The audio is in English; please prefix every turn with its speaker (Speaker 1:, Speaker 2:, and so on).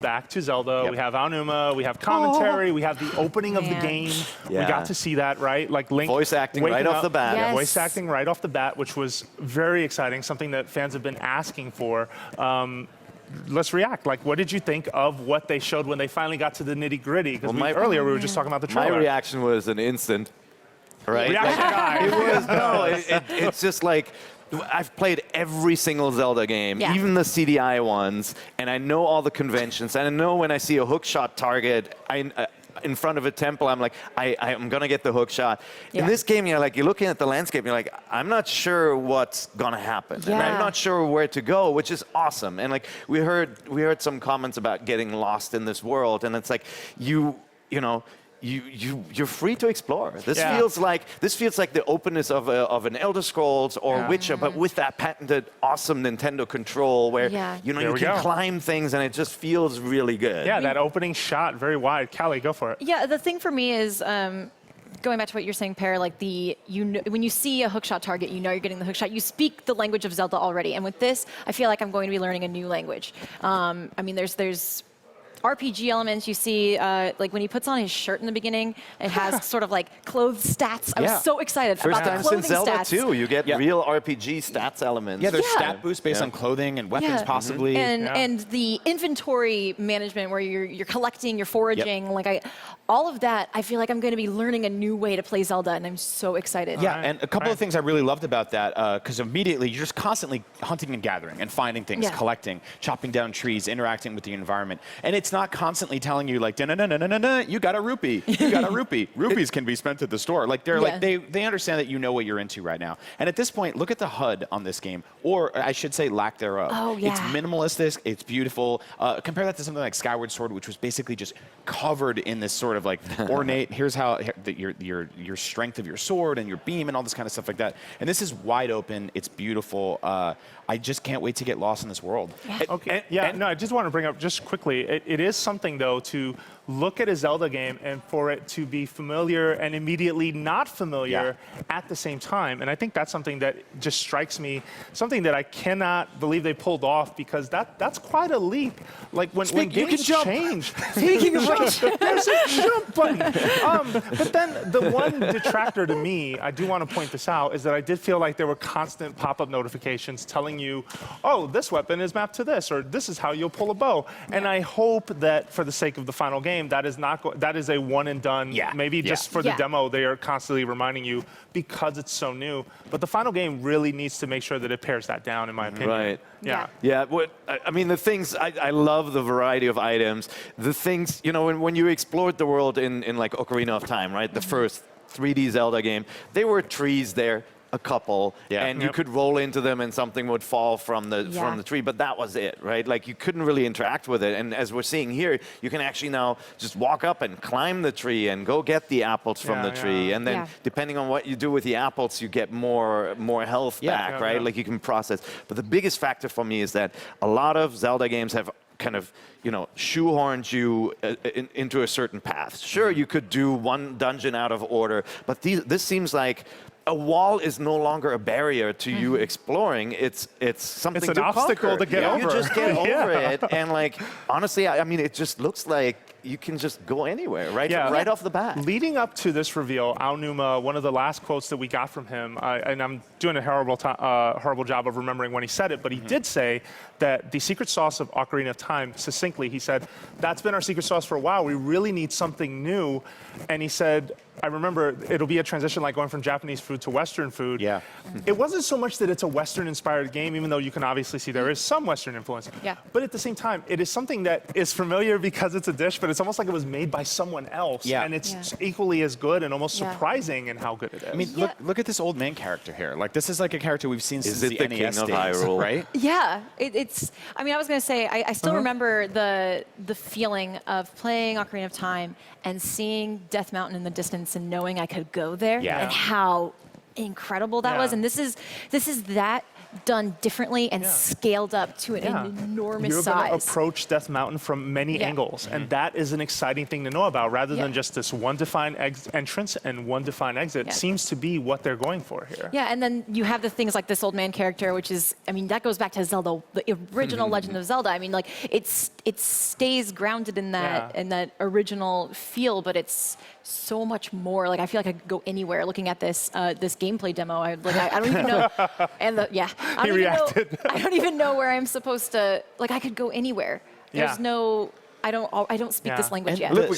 Speaker 1: back to Zelda. We have Aonuma. We have commentary. We have the opening of the game. We got to see that, right? Like Link
Speaker 2: voice acting right off the bat.
Speaker 1: Yeah, voice acting right off the bat, which was very exciting. Something that fans have been asking for. Let's react. Like, what did you think of what they showed when they finally got to the nitty gritty? Because earlier we were just talking about the trailer.
Speaker 2: My reaction was an instant. Right?
Speaker 1: Reaction guy.
Speaker 2: It's just like, I've played every single Zelda game, even the CDI ones, and I know all the conventions, and I know when I see a hookshot target in front of a temple, I'm like, I'm gonna get the hook shot. In this game, you're looking at the landscape, and you're like, I'm not sure what's gonna happen, and I'm not sure where to go, which is awesome. And like we heard some comments about getting lost in this world, and it's like you're free to explore. This feels like the openness of an Elder Scrolls or Witcher, but with that patented awesome Nintendo control where you can climb things and it just feels really good.
Speaker 1: Yeah, that opening shot, very wide. Callie, go for it.
Speaker 3: Yeah, the thing for me is going back to what you're saying, Per, like when you see a hookshot target, you know you're getting the hookshot. You speak the language of Zelda already, and with this, I feel like I'm going to be learning a new language. I mean, there's RPG elements. You see, like when he puts on his shirt in the beginning, it has sort of like clothes stats. I was so excited about the clothing
Speaker 2: since Zelda
Speaker 3: stats.
Speaker 2: too, you get real RPG stats elements.
Speaker 4: Yeah, there's stat boosts based on clothing and weapons possibly.
Speaker 3: And the inventory management where you're collecting, you're foraging, all of that, I feel like I'm going to be learning a new way to play Zelda, and I'm so excited.
Speaker 4: Yeah, and a couple of things I really loved about that, because immediately you're just constantly hunting and gathering and finding things, collecting, chopping down trees, interacting with the environment. And it's not constantly telling you like, "Da-na-na-na-na-na, you got a rupee, you got a rupee." Rupees can be spent at the store. Like they're like they understand that you know what you're into right now. And at this point, look at the HUD on this game, or I should say lack thereof.
Speaker 3: Oh, yeah.
Speaker 4: It's minimalistic, it's beautiful. Compare that to something like Skyward Sword, which was basically just covered in this sort of like ornate. Here's how your strength of your sword and your beam and all this kind of stuff like that. And this is wide open. It's beautiful. I just can't wait to get lost in this world.
Speaker 1: Okay. No, I just want to bring up just quickly. It is something though to look at a Zelda game and for it to be familiar and immediately not familiar at the same time. And I think that's something that just strikes me, something that I cannot believe they pulled off, because that's quite a leap. Like when games change.
Speaker 3: Speaking of which,
Speaker 1: there's a jump button. But then the one detractor to me, I do want to point this out, is that I did feel like there were constant pop-up notifications telling you, oh, this weapon is mapped to this, or this is how you'll pull a bow. And I hope that for the sake of the final game, that is a one and done. Maybe just for the demo, they are constantly reminding you because it's so new. But the final game really needs to make sure that it pairs that down, in my opinion.
Speaker 2: Right.
Speaker 1: Yeah.
Speaker 2: I mean, the things, I love the variety of items. The things, when you explored the world in like Ocarina of Time, right? The first 3D Zelda game, there were trees there. A couple, and you could roll into them and something would fall from the tree, but that was it, right? Like you couldn't really interact with it. And as we're seeing here, you can actually now just walk up and climb the tree and go get the apples from the tree. And then depending on what you do with the apples, you get more health back, right? Like you can process. But the biggest factor for me is that a lot of Zelda games have kind of, shoehorned you into a certain path. Sure, you could do one dungeon out of order, but this seems like a wall is no longer a barrier to you exploring. It's something to
Speaker 1: conquer. It's an obstacle to get over.
Speaker 2: You just get over it, and like honestly, I mean, it just looks like you can just go anywhere, right? Right off the bat.
Speaker 1: Leading up to this reveal, Aonuma, one of the last quotes that we got from him, and I'm doing a horrible job of remembering when he said it, but he did say that the secret sauce of Ocarina of Time, succinctly, he said, that's been our secret sauce for a while. We really need something new. And he said, I remember it'll be a transition like going from Japanese food to Western food.
Speaker 4: Yeah.
Speaker 1: It wasn't so much that it's a Western-inspired game, even though you can obviously see there is some Western influence.
Speaker 3: Yeah.
Speaker 1: But at the same time, it is something that is familiar because it's a dish, but it's almost like it was made by someone else.
Speaker 4: Yeah.
Speaker 1: And it's equally as good and almost surprising in how good it is.
Speaker 4: I mean, look at this old man character here. Like, this is like a character we've seen since the NES days,
Speaker 2: Hyrule?
Speaker 4: right?
Speaker 3: Yeah, I mean, I was going to say, I still remember the feeling of playing Ocarina of Time and seeing Death Mountain in the distance and knowing I could go there and how incredible that was. And this is that done differently and scaled up to an enormous size.
Speaker 1: You're going to approach Death Mountain from many angles, and that is an exciting thing to know about, rather than just this one defined entrance and one defined exit. Seems to be what they're going for here.
Speaker 3: Yeah, and then you have the things like this old man character, which is, I mean, that goes back to Zelda, the original Legend of Zelda. I mean, like, it's it stays grounded in that original feel, but it's so much more. Like I feel like I could go anywhere. Looking at this this gameplay demo, I don't even know. And I don't even know where I'm supposed to. Like I could go anywhere. There's no. I don't speak this language yet.
Speaker 2: Look,